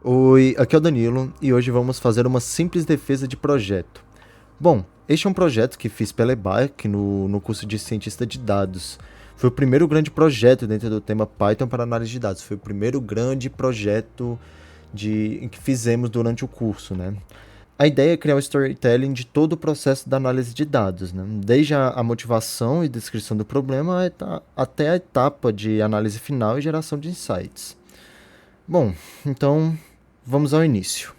Oi, aqui é o Danilo e hoje vamos fazer uma simples defesa de projeto. Bom, este é um projeto que fiz pela EBAC no curso de cientista de dados. Foi o primeiro grande projeto dentro do tema Python para análise de dados. Foi o primeiro grande projeto que fizemos durante o curso, né? A ideia é criar um storytelling de todo o processo da análise de dados, né? Desde a motivação e descrição do problema até a etapa de análise final e geração de insights. Bom, então vamos ao início.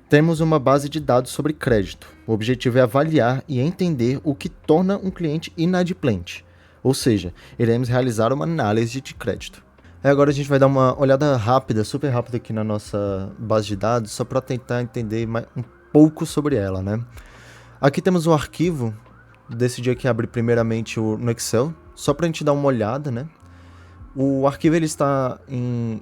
Temos uma base de dados sobre crédito. O objetivo é avaliar e entender o que torna um cliente inadimplente, ou seja, iremos realizar uma análise de crédito. Aí agora a gente vai dar uma olhada rápida, super rápida aqui na nossa base de dados, só para tentar entender um pouco sobre ela, né? Aqui temos um arquivo, decidi aqui abrir primeiramente no Excel, só para a gente dar uma olhada, né? O arquivo ele está em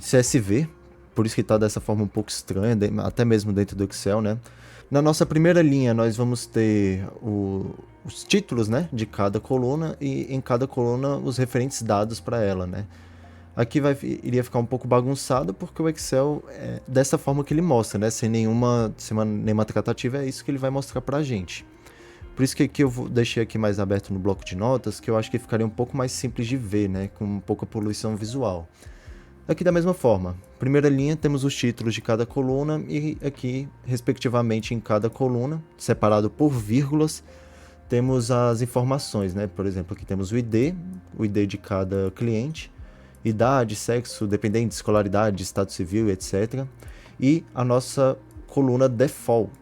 CSV, por isso que está dessa forma um pouco estranha, até mesmo dentro do Excel, né? Na nossa primeira linha, nós vamos ter os títulos, né, de cada coluna e em cada coluna os referentes dados para ela, né? Aqui iria ficar um pouco bagunçado porque o Excel é dessa forma que ele mostra, né? Sem nenhuma tratativa, é isso que ele vai mostrar para a gente. Por isso que aqui deixei aqui mais aberto no bloco de notas, que eu acho que ficaria um pouco mais simples de ver, né? Com pouca poluição visual. Aqui da mesma forma, primeira linha temos os títulos de cada coluna e aqui, respectivamente, em cada coluna, separado por vírgulas, temos as informações, né? Por exemplo, aqui temos o ID de cada cliente, idade, sexo, dependente, escolaridade, estado civil, etc. E a nossa coluna default.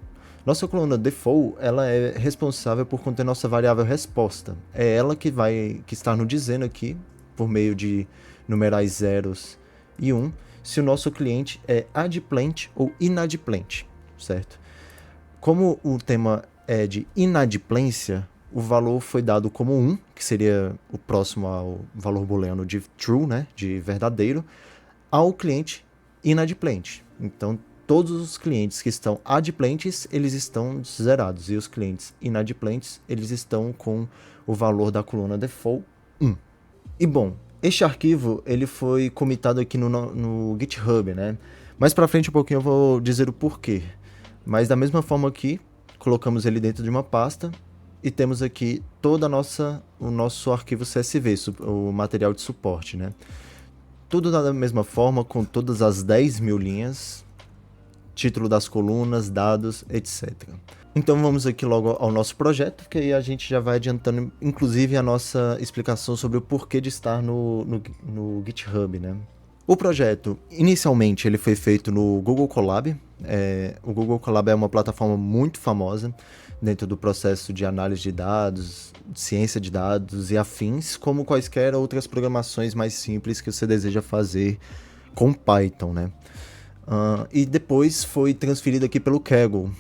Nossa coluna default, ela é responsável por conter nossa variável resposta. É ela que está nos dizendo aqui, por meio de numerais zeros e 1, se o nosso cliente é adimplente ou inadimplente, certo? Como o tema é de inadimplência, o valor foi dado como 1, que seria o próximo ao valor booleano de true, né, de verdadeiro, ao cliente inadimplente. Então, todos os clientes que estão adimplentes, eles estão zerados, e os clientes inadimplentes, eles estão com o valor da coluna default 1. E bom, este arquivo ele foi comitado aqui no GitHub, né? Mais pra frente um pouquinho eu vou dizer o porquê. Mas da mesma forma aqui, colocamos ele dentro de uma pasta e temos aqui o nosso arquivo CSV, o material de suporte, né? Tudo da mesma forma, com todas as 10.000 linhas, título das colunas, dados, etc. Então vamos aqui logo ao nosso projeto, que aí a gente já vai adiantando, inclusive, a nossa explicação sobre o porquê de estar no GitHub, né? O projeto, inicialmente, ele foi feito no Google Colab. O Google Colab é uma plataforma muito famosa dentro do processo de análise de dados, ciência de dados e afins, como quaisquer outras programações mais simples que você deseja fazer com Python, né? E depois foi transferido aqui pelo Kaggle,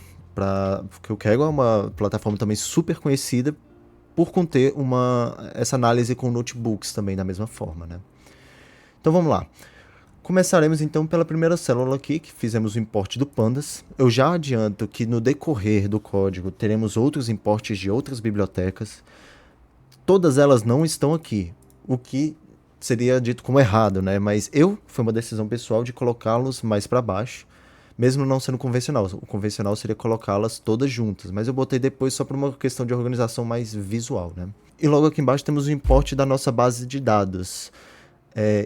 porque o Kaggle é uma plataforma também super conhecida por conter essa análise com notebooks também da mesma forma, né? Então vamos lá. Começaremos então pela primeira célula aqui, que fizemos o import do pandas. Eu já adianto que no decorrer do código teremos outros importes de outras bibliotecas. Todas elas não estão aqui, o que seria dito como errado, né? Mas foi uma decisão pessoal de colocá-los mais para baixo, mesmo não sendo convencional. O convencional seria colocá-las todas juntas, mas eu botei depois só para uma questão de organização mais visual, né? E logo aqui embaixo temos o import da nossa base de dados.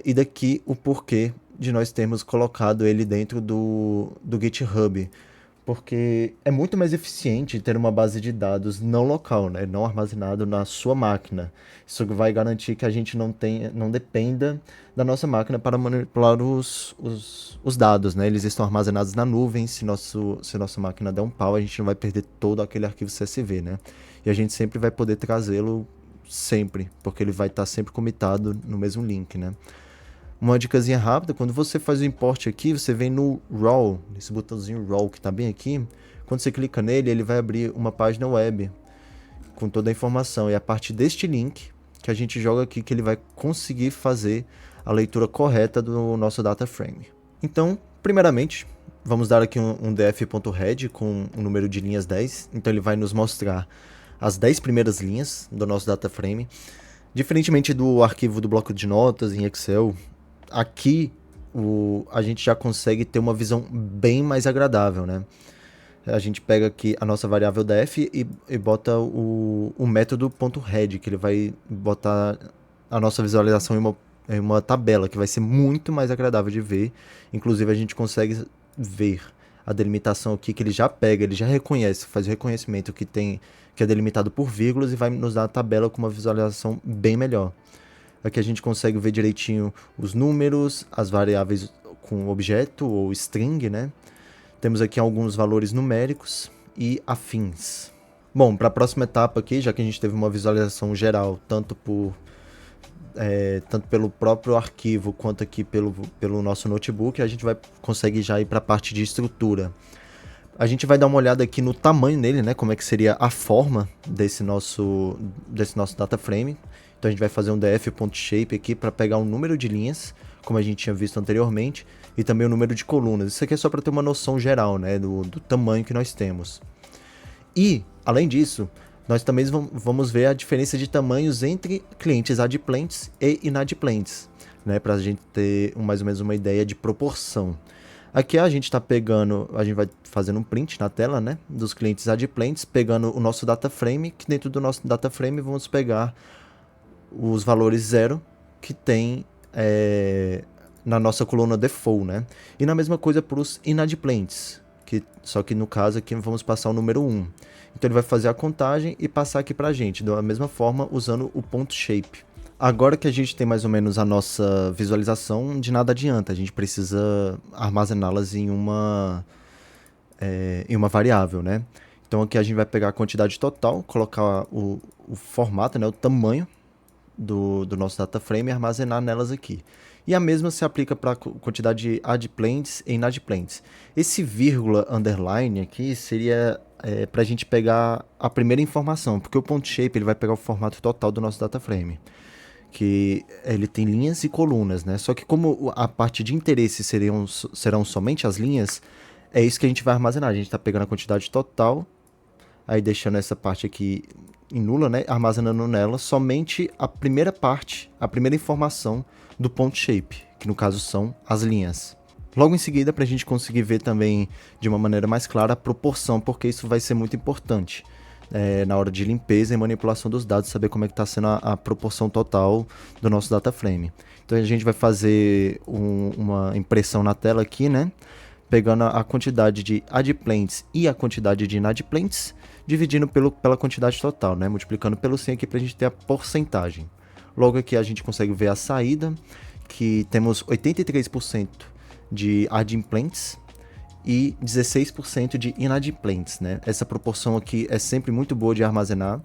E daqui o porquê de nós termos colocado ele dentro do GitHub. Porque é muito mais eficiente ter uma base de dados não local, né? Não armazenado na sua máquina. Isso vai garantir que a gente não dependa da nossa máquina para manipular os dados, né? Eles estão armazenados na nuvem. Se nossa máquina der um pau, a gente não vai perder todo aquele arquivo CSV, né? E a gente sempre vai poder trazê-lo sempre, porque ele vai estar sempre comitado no mesmo link, né? Uma dicasinha rápida, quando você faz o import aqui, você vem no raw, nesse botãozinho raw que está bem aqui. Quando você clica nele, ele vai abrir uma página web com toda a informação. E é a partir deste link que a gente joga aqui que ele vai conseguir fazer a leitura correta do nosso data frame. Então, primeiramente, vamos dar aqui um df.head com o número de linhas 10. Então ele vai nos mostrar as 10 primeiras linhas do nosso data frame. Diferentemente do arquivo do bloco de notas em Excel, aqui a gente já consegue ter uma visão bem mais agradável, né? A gente pega aqui a nossa variável def e bota o método .head, que ele vai botar a nossa visualização em uma tabela, que vai ser muito mais agradável de ver. Inclusive, a gente consegue ver a delimitação aqui, que ele já pega, ele já reconhece, faz o reconhecimento que é delimitado por vírgulas e vai nos dar a tabela com uma visualização bem melhor. Aqui a gente consegue ver direitinho os números, as variáveis com objeto ou string, né? Temos aqui alguns valores numéricos e afins. Bom, para a próxima etapa aqui, já que a gente teve uma visualização geral, tanto pelo próprio arquivo quanto aqui pelo nosso notebook, a gente vai conseguir já ir para a parte de estrutura. A gente vai dar uma olhada aqui no tamanho dele, né? Como é que seria a forma desse nosso data frame. Então a gente vai fazer um df.shape aqui para pegar o número de linhas, como a gente tinha visto anteriormente, e também o número de colunas. Isso aqui é só para ter uma noção geral, né? Do tamanho que nós temos. E, além disso, nós também vamos ver a diferença de tamanhos entre clientes adimplentes e inadimplentes, né? Para a gente ter mais ou menos uma ideia de proporção. Aqui a gente está pegando, a gente vai fazendo um print na tela, né, dos clientes adimplentes, pegando o nosso data frame, que dentro do nosso data frame vamos pegar os valores 0 que tem na nossa coluna default, né? E na mesma coisa para os inadimplentes, só que no caso aqui vamos passar o número 1. Então ele vai fazer a contagem e passar aqui para a gente, da mesma forma usando o .shape. Agora que a gente tem mais ou menos a nossa visualização, de nada adianta, a gente precisa armazená-las em uma variável, né? Então aqui a gente vai pegar a quantidade total, colocar o formato, né, o tamanho do nosso data frame e armazenar nelas aqui. E a mesma se aplica para a quantidade de adimplentes e inadimplentes. Esse vírgula underline aqui seria para a gente pegar a primeira informação, porque o .shape ele vai pegar o formato total do nosso data frame, que ele tem linhas e colunas, né? Só que como a parte de interesse serão somente as linhas, é isso que a gente vai armazenar. A gente está pegando a quantidade total, aí deixando essa parte aqui em nula, né? Armazenando nela somente a primeira parte, a primeira informação do .shape, que no caso são as linhas. Logo em seguida, para a gente conseguir ver também de uma maneira mais clara a proporção, porque isso vai ser muito importante. Na hora de limpeza e manipulação dos dados, saber como é que está sendo a proporção total do nosso data frame. Então a gente vai fazer uma impressão na tela aqui, né? Pegando a quantidade de adimplentes e a quantidade de inadimplentes, dividindo pela quantidade total, né? Multiplicando pelo 100 aqui para a gente ter a porcentagem. Logo aqui a gente consegue ver a saída, que temos 83% de adimplentes e 16% de inadimplentes, né? Essa proporção aqui é sempre muito boa de armazenar,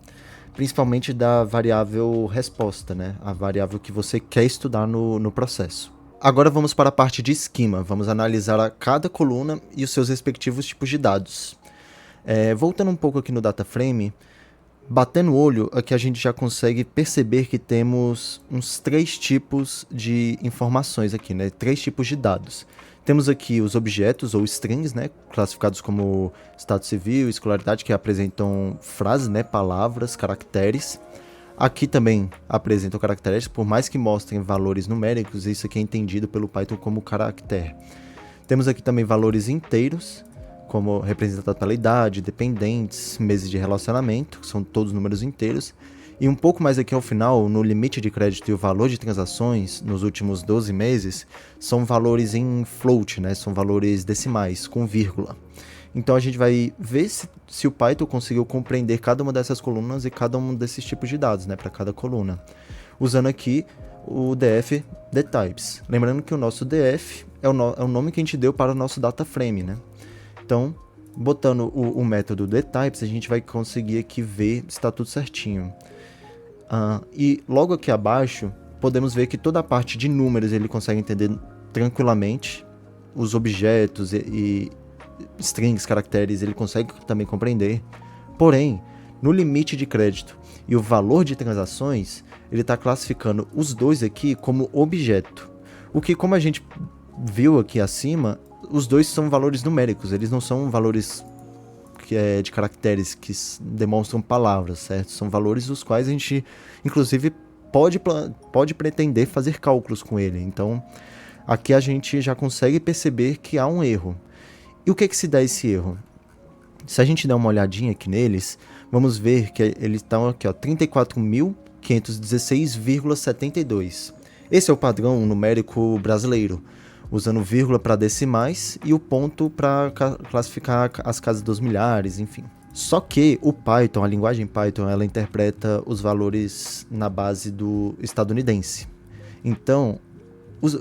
principalmente da variável resposta, né? A variável que você quer estudar no processo. Agora vamos para a parte de esquema. Vamos analisar a cada coluna e os seus respectivos tipos de dados. Voltando um pouco aqui no data frame, batendo o olho, aqui a gente já consegue perceber que temos uns 3 tipos de informações aqui, né? 3 tipos de dados. Temos aqui os objetos ou strings, né, classificados como estado civil, escolaridade, que apresentam frases, né, palavras, caracteres. Aqui também apresentam caracteres, por mais que mostrem valores numéricos, isso aqui é entendido pelo Python como caractere. Temos aqui também valores inteiros, como representatividade, dependentes, meses de relacionamento, que são todos números inteiros. E um pouco mais aqui ao final, no limite de crédito e o valor de transações nos últimos 12 meses, são valores em float, né? São valores decimais, com vírgula. Então a gente vai ver se o Python conseguiu compreender cada uma dessas colunas e cada um desses tipos de dados, né? Para cada coluna. Usando aqui o df dtypes. Lembrando que o nosso df é o nome que a gente deu para o nosso data frame, né? Então, botando o método dtypes, a gente vai conseguir aqui ver se está tudo certinho. E logo aqui abaixo, podemos ver que toda a parte de números ele consegue entender tranquilamente. Os objetos e strings, caracteres, ele consegue também compreender. Porém, no limite de crédito e o valor de transações, ele está classificando os dois aqui como objeto. O que, como a gente viu aqui acima, os dois são valores numéricos, eles não são valores de caracteres que demonstram palavras, certo? São valores dos quais a gente, inclusive, pode pretender fazer cálculos com ele. Então, aqui a gente já consegue perceber que há um erro. E o que se dá esse erro? Se a gente der uma olhadinha aqui neles, vamos ver que eles estão aqui, ó, 34.516,72. Esse é o padrão numérico brasileiro, usando vírgula para decimais e o ponto para classificar as casas dos milhares, enfim. Só que o Python, a linguagem Python, ela interpreta os valores na base do estadunidense. Então,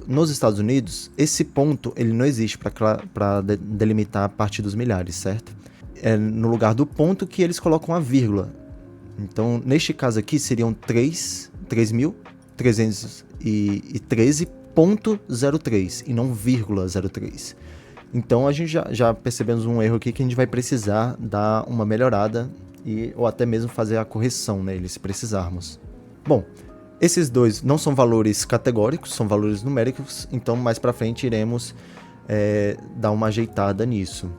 nos Estados Unidos, esse ponto ele não existe para delimitar a partir dos milhares, certo? É no lugar do ponto que eles colocam a vírgula. Então, neste caso aqui, seriam 3.313.03 e não vírgula 03. Então, a gente já percebemos um erro aqui que a gente vai precisar dar uma melhorada ou até mesmo fazer a correção nele, se precisarmos. Bom, esses dois não são valores categóricos, são valores numéricos, então mais para frente iremos dar uma ajeitada nisso.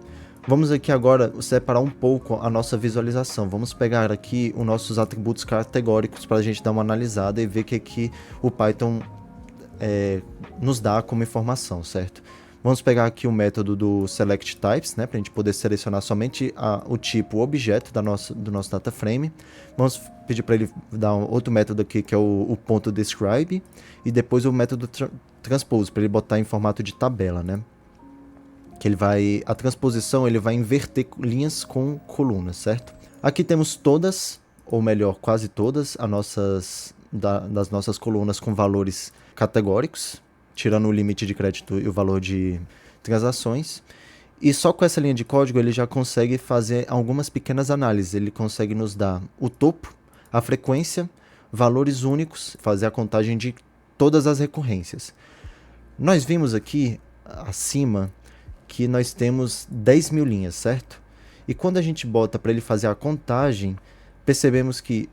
Vamos aqui agora separar um pouco a nossa visualização. Vamos pegar aqui os nossos atributos categóricos para a gente dar uma analisada e ver o que o Python nos dá como informação, certo? Vamos pegar aqui o método do select types, né, para a gente poder selecionar somente o tipo, o objeto do nosso data frame. Vamos pedir para ele dar outro método aqui que é o ponto describe e depois o método transpose para ele botar em formato de tabela, né? Que a transposição ele vai inverter linhas com colunas, certo? Aqui temos todas, ou melhor, quase todas das nossas colunas com valores categóricos, tirando o limite de crédito e o valor de transações. E só com essa linha de código ele já consegue fazer algumas pequenas análises. Ele consegue nos dar o topo, a frequência, valores únicos, fazer a contagem de todas as recorrências. Nós vimos aqui acima que nós temos 10.000 linhas, certo? E quando a gente bota para ele fazer a contagem, percebemos que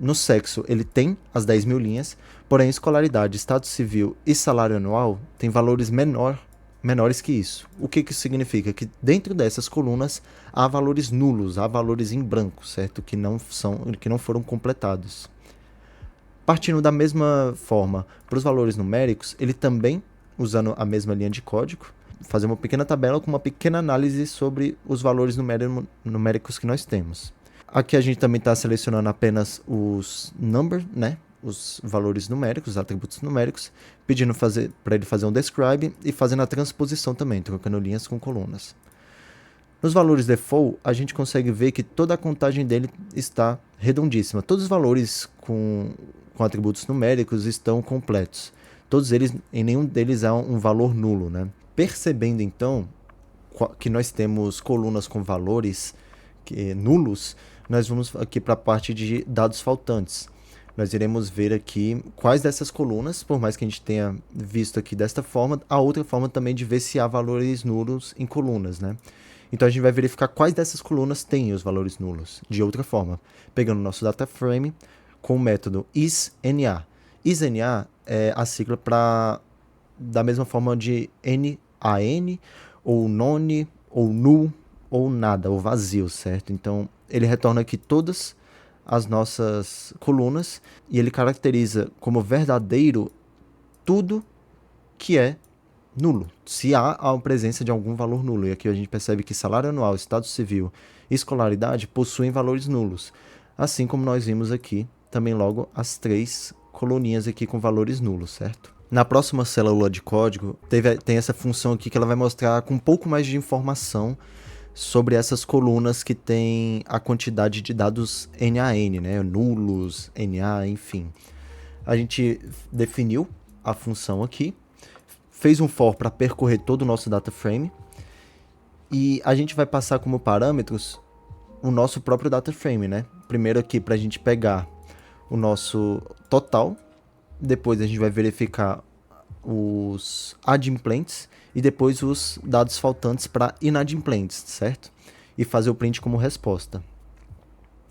no sexo ele tem as 10.000 linhas, porém escolaridade, estado civil e salário anual tem valores menores que isso. O que isso significa? Que dentro dessas colunas há valores nulos, há valores em branco, certo? Que não foram completados. Partindo da mesma forma para os valores numéricos, ele também, usando a mesma linha de código, fazer uma pequena tabela com uma pequena análise sobre os valores numéricos que nós temos. Aqui a gente também está selecionando apenas os number, né? Os valores numéricos, os atributos numéricos, pedindo para ele fazer um describe e fazendo a transposição também, trocando linhas com colunas. Nos valores default, a gente consegue ver que toda a contagem dele está redondíssima. Todos os valores com atributos numéricos estão completos. Todos eles, em nenhum deles há um valor nulo, né? Percebendo então que nós temos colunas com valores nulos, nós vamos aqui para a parte de dados faltantes. Nós iremos ver aqui quais dessas colunas, por mais que a gente tenha visto aqui desta forma, há outra forma também de ver se há valores nulos em colunas, né? Então a gente vai verificar quais dessas colunas têm os valores nulos, de outra forma, pegando o nosso data frame com o método isNA. isNA é a sigla para, da mesma forma de NaN, ou none, ou null, ou nada, ou vazio, certo? Então ele retorna aqui todas as nossas colunas e ele caracteriza como verdadeiro tudo que é nulo, se há a presença de algum valor nulo. E aqui a gente percebe que salário anual, estado civil e escolaridade possuem valores nulos, assim como nós vimos aqui também logo as 3 coluninhas aqui com valores nulos, certo? Na próxima célula de código tem essa função aqui que ela vai mostrar com um pouco mais de informação sobre essas colunas que tem a quantidade de dados NaN, né? Nulos, Na, enfim. A gente definiu a função aqui, fez um for para percorrer todo o nosso data frame e a gente vai passar como parâmetros o nosso próprio data frame, né? Primeiro aqui para a gente pegar o nosso total, depois a gente vai verificar os adimplentes e depois os dados faltantes para inadimplentes, certo? E fazer o print como resposta.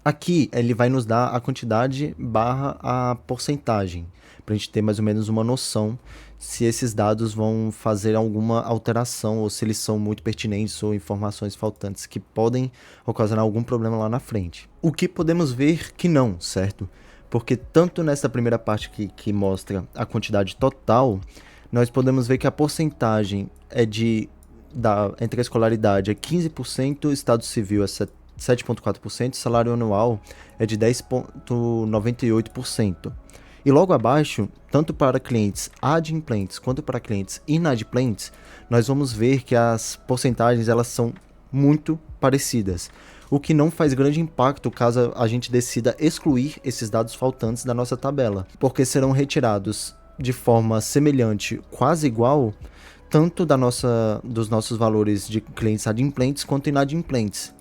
Aqui ele vai nos dar a quantidade barra a porcentagem, para a gente ter mais ou menos uma noção se esses dados vão fazer alguma alteração ou se eles são muito pertinentes ou informações faltantes que podem ocasionar algum problema lá na frente. O que podemos ver que não, certo? Porque tanto nessa primeira parte que mostra a quantidade total, nós podemos ver que a porcentagem entre a escolaridade é 15%, Estado Civil é 7,4%, salário anual é de 10,98%. E logo abaixo, tanto para clientes adimplentes quanto para clientes inadimplentes, nós vamos ver que as porcentagens elas são muito parecidas, o que não faz grande impacto caso a gente decida excluir esses dados faltantes da nossa tabela, porque serão retirados de forma semelhante, quase igual, tanto dos nossos valores de clientes adimplentes quanto inadimplentes.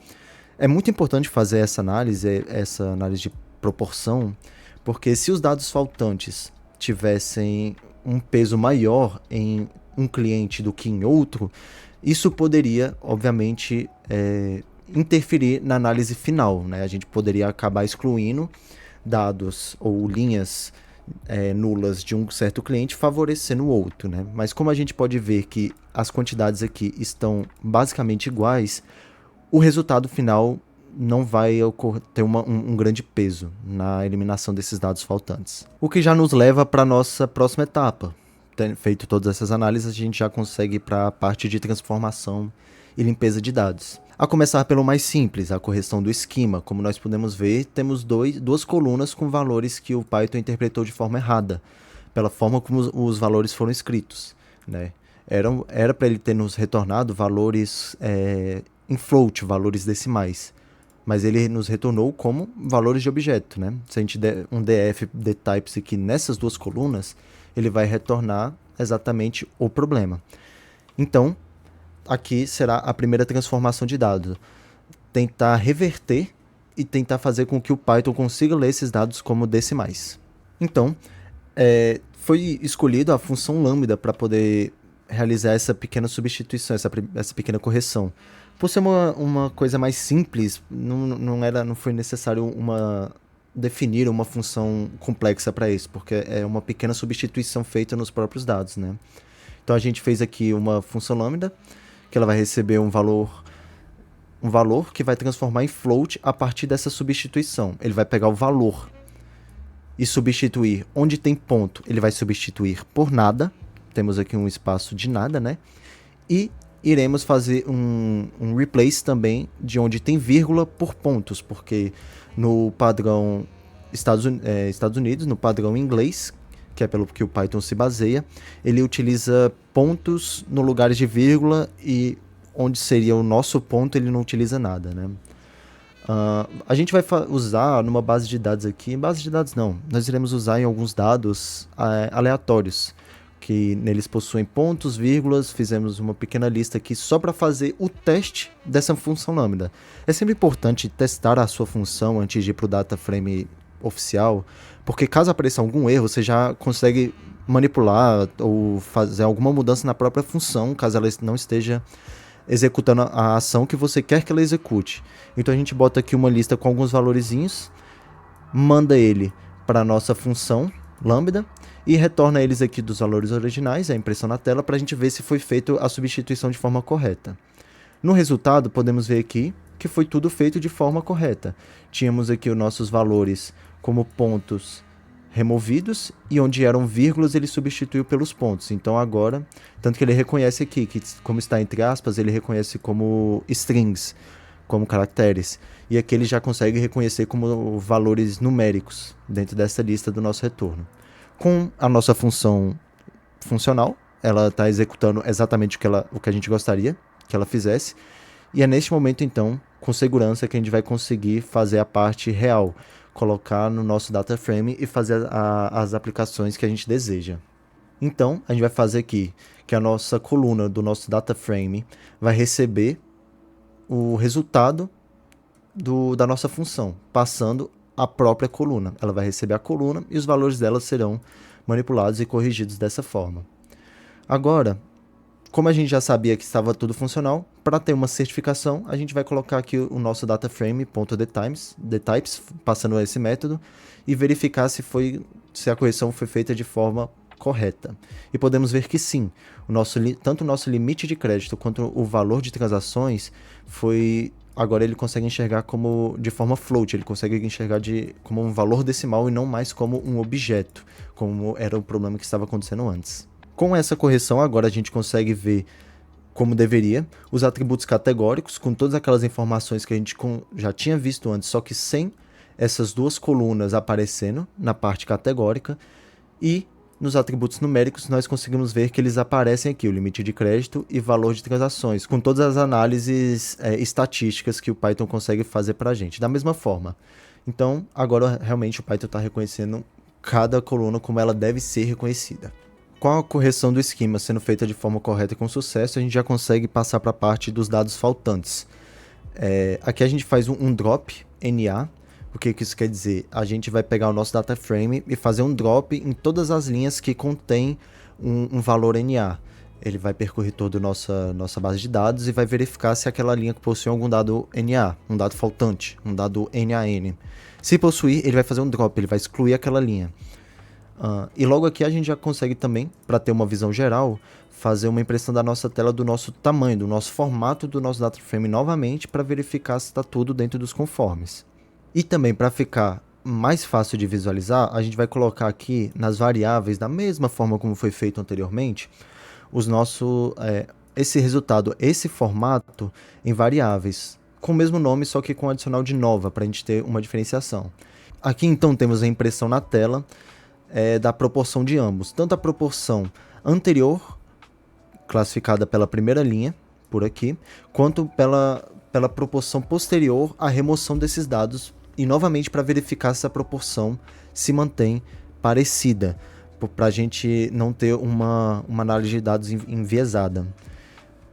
É muito importante fazer essa análise de proporção, porque se os dados faltantes tivessem um peso maior em um cliente do que em outro, isso poderia, obviamente, interferir na análise final, né? A gente poderia acabar excluindo dados ou linhas nulas de um certo cliente favorecendo o outro, né? Mas como a gente pode ver que as quantidades aqui estão basicamente iguais, o resultado final não vai ter um grande peso na eliminação desses dados faltantes. O que já nos leva para a nossa próxima etapa. Feito todas essas análises, a gente já consegue ir para a parte de transformação e limpeza de dados. A começar pelo mais simples, a correção do esquema. Como nós podemos ver, temos duas colunas com valores que o Python interpretou de forma errada, pela forma como os valores foram escritos, né? Era para ele ter nos retornado valores em float, valores decimais, mas ele nos retornou como valores de objeto, né? Se a gente der um df dtypes aqui nessas duas colunas, ele vai retornar exatamente o problema. Então, aqui será a primeira transformação de dados. Tentar reverter e tentar fazer com que o Python consiga ler esses dados como decimais. Então, foi escolhida a função lambda para poder realizar essa pequena substituição, essa pequena correção. Por ser uma coisa mais simples, não foi necessário definir uma função complexa para isso, porque é uma pequena substituição feita nos próprios dados, né? Então a gente fez aqui uma função lambda, que ela vai receber um valor que vai transformar em float a partir dessa substituição. Ele vai pegar o valor e substituir onde tem ponto, ele vai substituir por nada. Temos aqui um espaço de nada, né? E iremos fazer um replace também de onde tem vírgula por pontos, porque no padrão Estados Unidos, no padrão inglês, que é pelo que o Python se baseia, ele utiliza pontos no lugar de vírgula e onde seria o nosso ponto ele não utiliza nada, né? A gente vai usar numa base de dados aqui, base de dados não, nós iremos usar em alguns dados aleatórios, que neles possuem pontos, vírgulas. Fizemos uma pequena lista aqui só para fazer o teste dessa função lambda. É sempre importante testar a sua função antes de ir para o data frame oficial, porque caso apareça algum erro, você já consegue manipular ou fazer alguma mudança na própria função, caso ela não esteja executando a ação que você quer que ela execute. Então a gente bota aqui uma lista com alguns valorezinhos, manda ele para a nossa função lambda e retorna eles aqui dos valores originais, a impressão na tela, para a gente ver se foi feita a substituição de forma correta. No resultado, podemos ver aqui que foi tudo feito de forma correta. Tínhamos aqui os nossos valores como pontos removidos e onde eram vírgulas ele substituiu pelos pontos. Então agora, tanto que ele reconhece aqui, que como está entre aspas, ele reconhece como strings, como caracteres. E aqui ele já consegue reconhecer como valores numéricos dentro dessa lista do nosso retorno. Com a nossa função funcional, ela está executando exatamente o que a gente gostaria que ela fizesse. E é neste momento, então, com segurança, que a gente vai conseguir fazer a parte real, colocar no nosso data frame e fazer as aplicações que a gente deseja. Então, a gente vai fazer aqui que a nossa coluna do nosso data frame vai receber o resultado da nossa função, passando a própria coluna. Ela vai receber a coluna e os valores dela serão manipulados e corrigidos dessa forma. Agora, como a gente já sabia que estava tudo funcional, para ter uma certificação, a gente vai colocar aqui o nosso dataframe.dtypes, passando esse método, e verificar se a correção foi feita de forma correta. E podemos ver que sim, tanto o nosso limite de crédito quanto o valor de transações agora ele consegue enxergar de forma float, ele consegue enxergar como um valor decimal e não mais como um objeto, como era o problema que estava acontecendo antes. Com essa correção, agora a gente consegue ver como deveria os atributos categóricos com todas aquelas informações que a gente já tinha visto antes, só que sem essas duas colunas aparecendo na parte categórica, e nos atributos numéricos nós conseguimos ver que eles aparecem aqui, o limite de crédito e valor de transações, com todas as análises estatísticas que o Python consegue fazer para a gente, da mesma forma. Então, agora realmente o Python está reconhecendo cada coluna como ela deve ser reconhecida. Com a correção do esquema sendo feita de forma correta e com sucesso, a gente já consegue passar para a parte dos dados faltantes. Aqui a gente faz um drop NA. O que isso quer dizer? A gente vai pegar o nosso data frame e fazer um drop em todas as linhas que contém um valor NA. Ele vai percorrer toda a nossa base de dados e vai verificar se aquela linha possui algum dado NA, um dado faltante, um dado NaN. Se possuir, ele vai fazer um drop, ele vai excluir aquela linha. E logo aqui a gente já consegue também, para ter uma visão geral, fazer uma impressão da nossa tela do nosso tamanho, do nosso formato do nosso data frame novamente, para verificar se está tudo dentro dos conformes. E também, para ficar mais fácil de visualizar, a gente vai colocar aqui nas variáveis, da mesma forma como foi feito anteriormente, esse resultado, esse formato em variáveis, com o mesmo nome, só que com adicional de nova, para a gente ter uma diferenciação. Aqui então temos a impressão na tela da proporção de ambos, tanto a proporção anterior, classificada pela primeira linha, por aqui, quanto pela proporção posterior à remoção desses dados, e novamente para verificar se a proporção se mantém parecida, para a gente não ter uma análise de dados enviesada.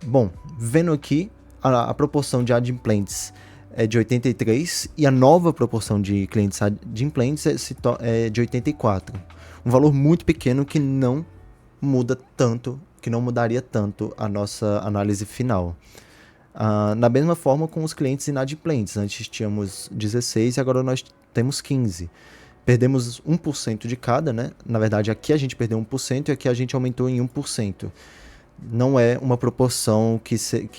Bom, vendo aqui, a proporção de adimplentes é de 83 e a nova proporção de clientes adimplentes é de 84. Um valor muito pequeno que não muda tanto, que não mudaria tanto a nossa análise final. Na mesma forma com os clientes inadimplentes, antes tínhamos 16 e agora nós temos 15. Perdemos 1% de cada, né? Na verdade, aqui a gente perdeu 1% e aqui a gente aumentou em 1%. Não é uma proporção que se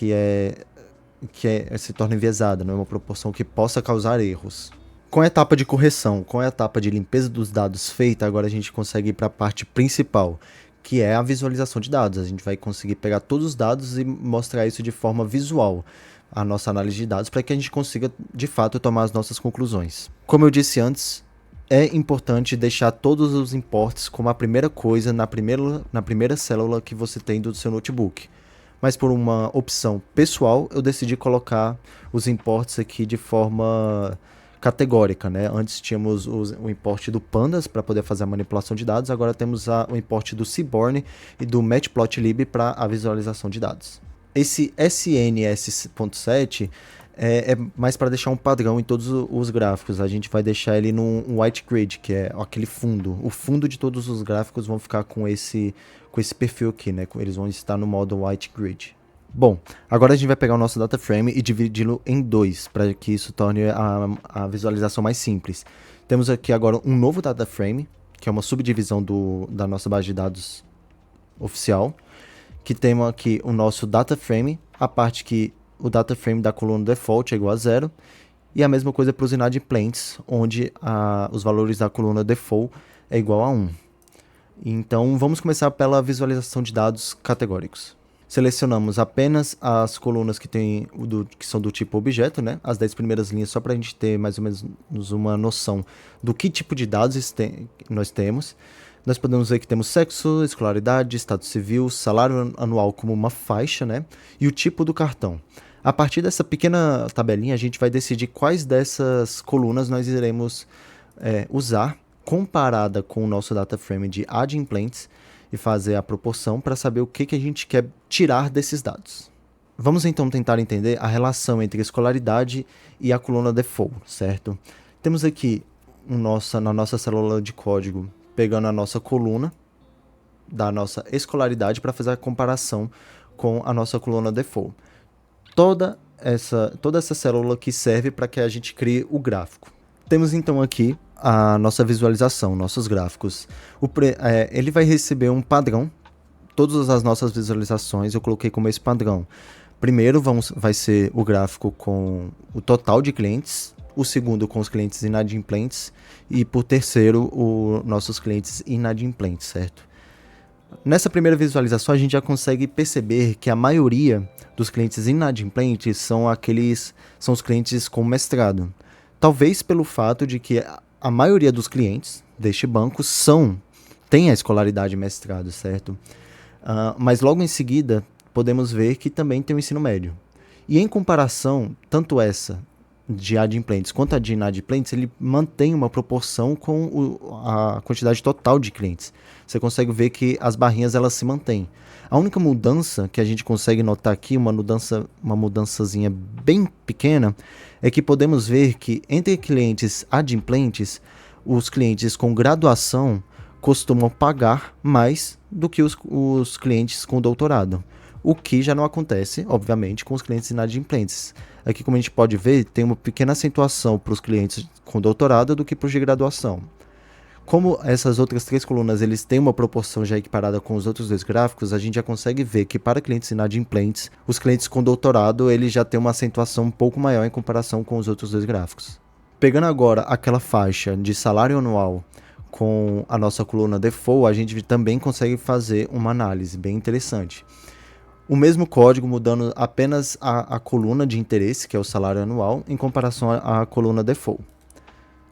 torna enviesada, não é uma proporção que possa causar erros. Com a etapa de correção, com a etapa de limpeza dos dados feita, agora a gente consegue ir para a parte principal, que é a visualização de dados. A gente vai conseguir pegar todos os dados e mostrar isso de forma visual, a nossa análise de dados, para que a gente consiga, de fato, tomar as nossas conclusões. Como eu disse antes, é importante deixar todos os imports como a primeira coisa na primeira célula que você tem do seu notebook. Mas por uma opção pessoal, eu decidi colocar os imports aqui de forma categórica, né? Antes tínhamos o import do Pandas para poder fazer a manipulação de dados, agora temos o import do Seaborn e do Matplotlib para a visualização de dados. Esse SNS.set é mais para deixar um padrão em todos os gráficos. A gente vai deixar ele num white grid, que é aquele fundo. O fundo de todos os gráficos vão ficar com esse perfil aqui, né? Eles vão estar no modo white grid. Bom, agora a gente vai pegar o nosso data frame e dividi-lo em dois, para que isso torne a visualização mais simples. Temos aqui agora um novo data frame, que é uma subdivisão da nossa base de dados oficial, que temos aqui o nosso data frame, a parte que o data frame da coluna default é igual a 0, e a mesma coisa para os inadimplentes, onde os valores da coluna default é igual a 1. Então vamos começar pela visualização de dados categóricos. Selecionamos apenas as colunas que são do tipo objeto, né? As 10 primeiras linhas, só para a gente ter mais ou menos uma noção do que tipo de dados nós temos. Nós podemos ver que temos sexo, escolaridade, estado civil, salário anual como uma faixa, né? E o tipo do cartão. A partir dessa pequena tabelinha, a gente vai decidir quais dessas colunas nós iremos usar, comparada com o nosso data frame de adimplentes, e fazer a proporção para saber o que a gente quer tirar desses dados. Vamos então tentar entender a relação entre a escolaridade e a coluna default, certo? Temos aqui na nossa célula de código, pegando a nossa coluna da nossa escolaridade para fazer a comparação com a nossa coluna default. Toda essa célula que serve para que a gente crie o gráfico. Temos então aqui a nossa visualização, nossos gráficos. Ele vai receber um padrão. Todas as nossas visualizações eu coloquei como esse padrão. Primeiro vai ser o gráfico com o total de clientes, o segundo com os clientes inadimplentes e por terceiro os nossos clientes inadimplentes, certo? Nessa primeira visualização, a gente já consegue perceber que a maioria dos clientes inadimplentes são os clientes com mestrado. Talvez pelo fato de que a maioria dos clientes deste banco tem a escolaridade mestrado, certo? Mas logo em seguida, podemos ver que também tem o ensino médio. E em comparação, tanto essa de adimplentes quanto a de inadimplentes, ele mantém uma proporção com a quantidade total de clientes. Você consegue ver que as barrinhas elas se mantêm. A única mudança que a gente consegue notar aqui, uma mudançazinha bem pequena, é que podemos ver que entre clientes adimplentes, os clientes com graduação costumam pagar mais do que os clientes com doutorado. O que já não acontece, obviamente, com os clientes inadimplentes. Aqui, como a gente pode ver, tem uma pequena acentuação para os clientes com doutorado do que para os de graduação. Como essas outras 3 colunas eles têm uma proporção já equiparada com os outros 2 gráficos, a gente já consegue ver que para clientes inadimplentes, os clientes com doutorado eles já têm uma acentuação um pouco maior em comparação com os outros 2 gráficos. Pegando agora aquela faixa de salário anual com a nossa coluna default, a gente também consegue fazer uma análise bem interessante. O mesmo código mudando apenas a coluna de interesse, que é o salário anual, em comparação à coluna default.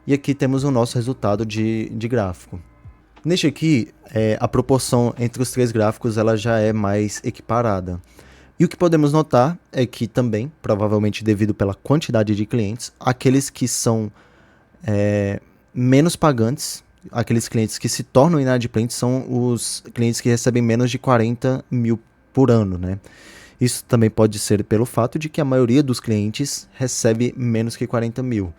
E aqui temos o nosso resultado de gráfico. Neste aqui, a proporção entre os 3 gráficos ela já é mais equiparada. E o que podemos notar é que também, provavelmente devido pela quantidade de clientes, aqueles que são menos pagantes, aqueles clientes que se tornam inadimplentes, são os clientes que recebem menos de 40 mil por ano, né? Isso também pode ser pelo fato de que a maioria dos clientes recebe menos que 40 mil.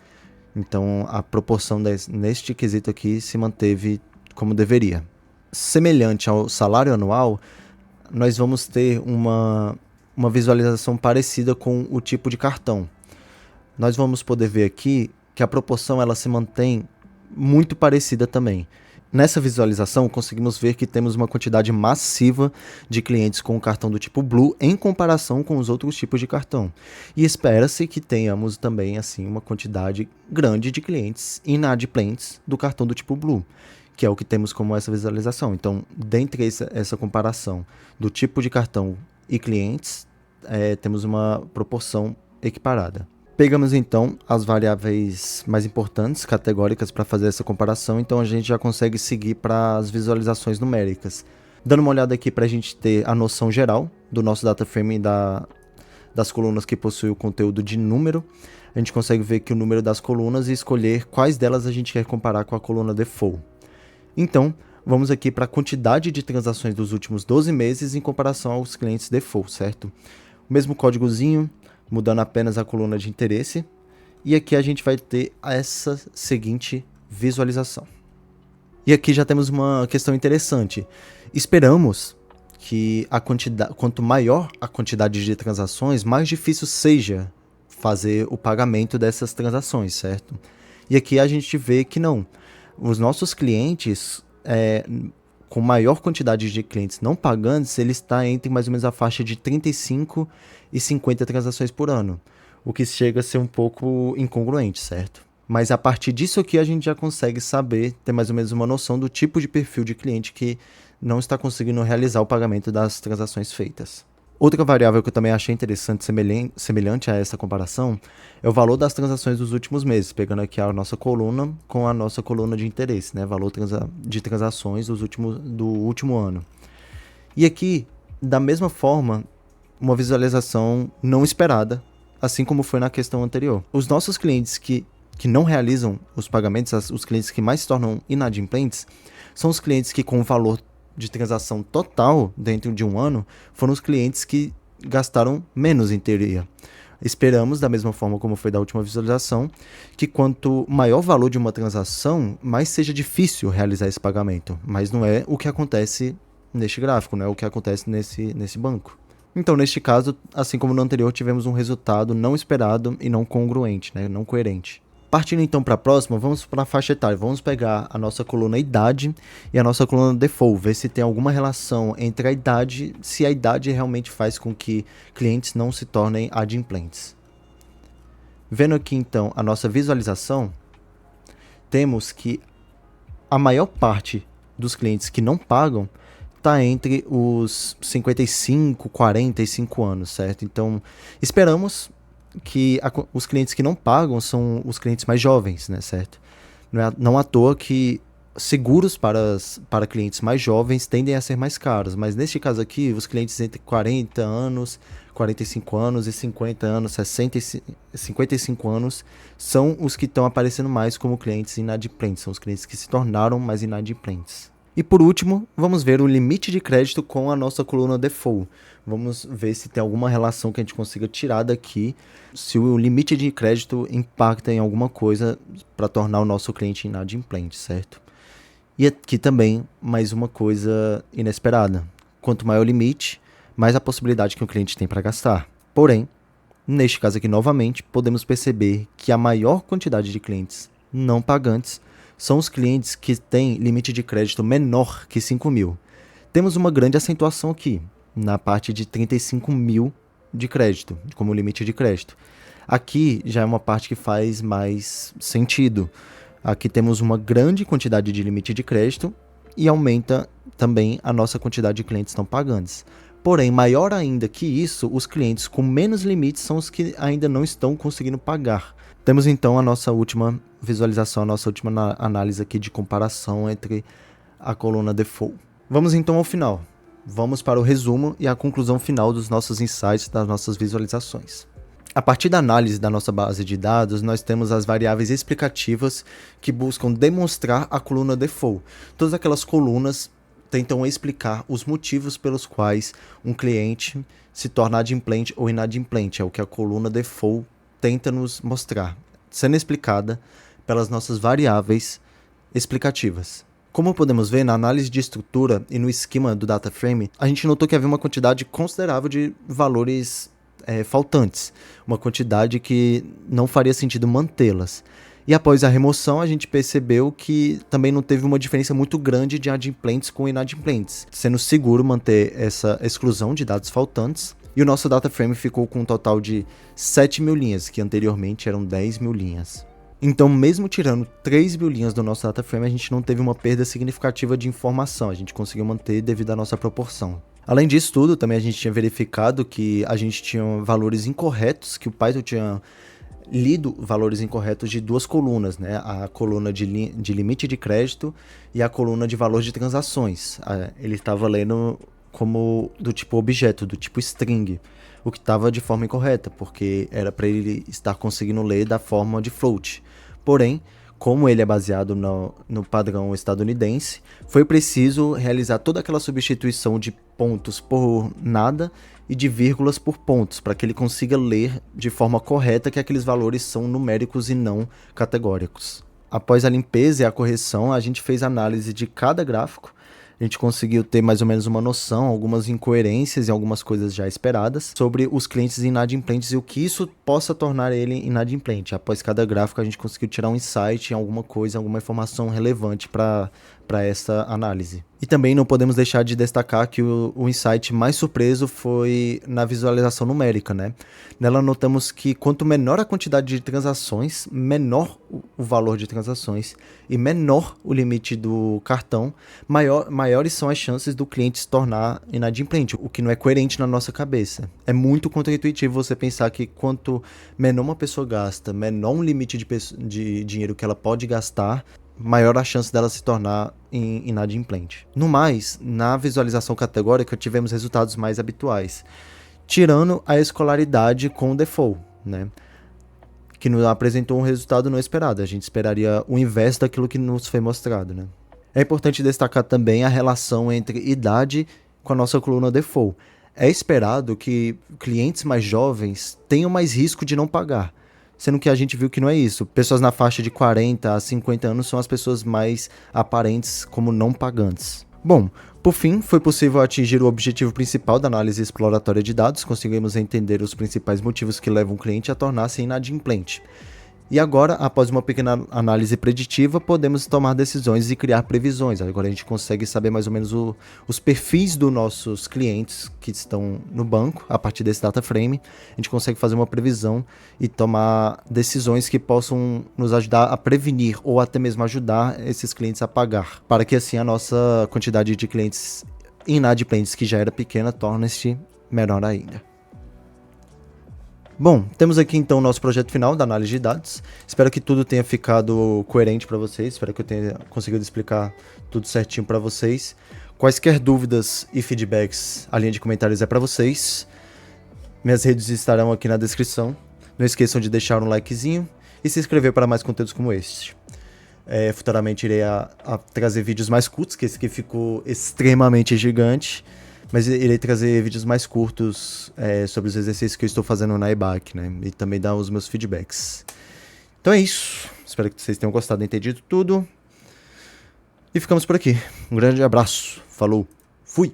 Então, a proporção neste quesito aqui se manteve como deveria. Semelhante ao salário anual, nós vamos ter uma visualização parecida com o tipo de cartão. Nós vamos poder ver aqui que a proporção ela se mantém muito parecida também. Nessa visualização, conseguimos ver que temos uma quantidade massiva de clientes com o cartão do tipo Blue em comparação com os outros tipos de cartão. E espera-se que tenhamos também assim uma quantidade grande de clientes inadimplentes do cartão do tipo Blue, que é o que temos como essa visualização. Então, dentre essa comparação do tipo de cartão e clientes, temos uma proporção equiparada. Pegamos então as variáveis mais importantes, categóricas, para fazer essa comparação, então a gente já consegue seguir para as visualizações numéricas. Dando uma olhada aqui para a gente ter a noção geral do nosso data frame das colunas que possuem o conteúdo de número, a gente consegue ver aqui o número das colunas e escolher quais delas a gente quer comparar com a coluna default. Então, vamos aqui para a quantidade de transações dos últimos 12 meses em comparação aos clientes default, certo? O mesmo códigozinho, mudando apenas a coluna de interesse. E aqui a gente vai ter essa seguinte visualização. E aqui já temos uma questão interessante. Esperamos que quanto maior a quantidade de transações, mais difícil seja fazer o pagamento dessas transações, certo? E aqui a gente vê que não. Os nossos clientes, com maior quantidade de clientes não pagantes, ele está entre mais ou menos a faixa de 35 e 50 transações por ano, o que chega a ser um pouco incongruente, certo? Mas a partir disso aqui a gente já consegue saber, ter mais ou menos uma noção do tipo de perfil de cliente que não está conseguindo realizar o pagamento das transações feitas. Outra variável que eu também achei interessante, semelhante a essa comparação, é o valor das transações dos últimos meses, pegando aqui a nossa coluna com a nossa coluna de interesse, né? Valor de transações do último ano. E aqui, da mesma forma, uma visualização não esperada, assim como foi na questão anterior. Os nossos clientes que não realizam os pagamentos, os clientes que mais se tornam inadimplentes, são os clientes que com o valor de transação total dentro de um ano foram os clientes que gastaram menos em teoria. Esperamos, da mesma forma como foi da última visualização, que quanto maior o valor de uma transação, mais seja difícil realizar esse pagamento. Mas não é o que acontece neste gráfico, não é o que acontece nesse banco. Então, neste caso, assim como no anterior, tivemos um resultado não esperado e não congruente, né? Não coerente. Partindo então para a próxima, vamos para a faixa etária. Vamos pegar a nossa coluna idade e a nossa coluna default, ver se tem alguma relação entre a idade, se a idade realmente faz com que clientes não se tornem adimplentes. Vendo aqui então a nossa visualização, temos que a maior parte dos clientes que não pagam está entre os 55, 45 anos, certo? Então, esperamos que os clientes que não pagam são os clientes mais jovens, né, certo? Não à toa que seguros para clientes mais jovens tendem a ser mais caros, mas neste caso aqui, os clientes entre 40 anos, 45 anos e 50 anos, 60 e 55 anos, são os que estão aparecendo mais como clientes inadimplentes, são os clientes que se tornaram mais inadimplentes. E por último, vamos ver o limite de crédito com a nossa coluna default. Vamos ver se tem alguma relação que a gente consiga tirar daqui, se o limite de crédito impacta em alguma coisa para tornar o nosso cliente inadimplente, certo? E aqui também, mais uma coisa inesperada. Quanto maior o limite, mais a possibilidade que o cliente tem para gastar. Porém, neste caso aqui novamente, podemos perceber que a maior quantidade de clientes não pagantes são os clientes que têm limite de crédito menor que 5 mil. Temos uma grande acentuação aqui, na parte de 35 mil de crédito, como limite de crédito. Aqui já é uma parte que faz mais sentido. Aqui temos uma grande quantidade de limite de crédito e aumenta também a nossa quantidade de clientes não pagantes. Porém, maior ainda que isso, os clientes com menos limites são os que ainda não estão conseguindo pagar. Temos então a nossa última visualização, a nossa última análise aqui de comparação entre a coluna default. Vamos então ao final. Vamos para o resumo e a conclusão final dos nossos insights, das nossas visualizações. A partir da análise da nossa base de dados, nós temos as variáveis explicativas que buscam demonstrar a coluna default. Todas aquelas colunas tentam explicar os motivos pelos quais um cliente se torna adimplente ou inadimplente. É o que a coluna default tenta nos mostrar, sendo explicada pelas nossas variáveis explicativas. Como podemos ver na análise de estrutura e no esquema do data frame, a gente notou que havia uma quantidade considerável de valores faltantes, uma quantidade que não faria sentido mantê-las. E após a remoção, a gente percebeu que também não teve uma diferença muito grande de adimplentes com inadimplentes, sendo seguro manter essa exclusão de dados faltantes. E o nosso data frame ficou com um total de 7 mil linhas, que anteriormente eram 10 mil linhas. Então, mesmo tirando 3 mil linhas do nosso data frame, a gente não teve uma perda significativa de informação, a gente conseguiu manter devido à nossa proporção. Além disso tudo, também a gente tinha verificado que a gente tinha valores incorretos, que o Python tinha lido valores incorretos de duas colunas, né? A coluna de limite de crédito e a coluna de valor de transações. Ele estava lendo como do tipo objeto, do tipo string, o que estava de forma incorreta, porque era para ele estar conseguindo ler da forma de float. Porém, como ele é baseado no padrão estadunidense, foi preciso realizar toda aquela substituição de pontos por nada e de vírgulas por pontos, para que ele consiga ler de forma correta que aqueles valores são numéricos e não categóricos. Após a limpeza e a correção, a gente fez análise de cada gráfico. A gente conseguiu ter mais ou menos uma noção, algumas incoerências e algumas coisas já esperadas sobre os clientes inadimplentes e o que isso possa tornar ele inadimplente. Após cada gráfico, a gente conseguiu tirar um insight em alguma coisa, alguma informação relevante para essa análise. E também não podemos deixar de destacar que o insight mais surpreso foi na visualização numérica, né? Nela notamos que quanto menor a quantidade de transações, menor o valor de transações e menor o limite do cartão, maiores são as chances do cliente se tornar inadimplente, o que não é coerente na nossa cabeça. É muito contraintuitivo você pensar que quanto menor uma pessoa gasta, menor um limite de dinheiro que ela pode gastar, maior a chance dela se tornar inadimplente. No mais, na visualização categórica tivemos resultados mais habituais, tirando a escolaridade com o default, né? Que nos apresentou um resultado não esperado. A gente esperaria o inverso daquilo que nos foi mostrado, né? É importante destacar também a relação entre idade com a nossa coluna default. É esperado que clientes mais jovens tenham mais risco de não pagar, sendo que a gente viu que não é isso. Pessoas na faixa de 40 a 50 anos são as pessoas mais aparentes como não pagantes. Bom, por fim, foi possível atingir o objetivo principal da análise exploratória de dados, conseguimos entender os principais motivos que levam o cliente a tornar-se inadimplente. E agora, após uma pequena análise preditiva, podemos tomar decisões e criar previsões. Agora a gente consegue saber mais ou menos os perfis dos nossos clientes que estão no banco, a partir desse data frame. A gente consegue fazer uma previsão e tomar decisões que possam nos ajudar a prevenir ou até mesmo ajudar esses clientes a pagar, para que assim a nossa quantidade de clientes e inadimplentes que já era pequena torna-se menor ainda. Bom, temos aqui então o nosso projeto final da análise de dados. Espero que tudo tenha ficado coerente para vocês, espero que eu tenha conseguido explicar tudo certinho para vocês. Quaisquer dúvidas e feedbacks, a linha de comentários é para vocês. Minhas redes estarão aqui na descrição. Não esqueçam de deixar um likezinho e se inscrever para mais conteúdos como este. Futuramente irei a trazer vídeos mais curtos, que esse aqui ficou extremamente gigante. Mas irei trazer vídeos mais curtos sobre os exercícios que eu estou fazendo na EBAC, né? E também dar os meus feedbacks. Então é isso. Espero que vocês tenham gostado e entendido tudo. E ficamos por aqui. Um grande abraço. Falou. Fui.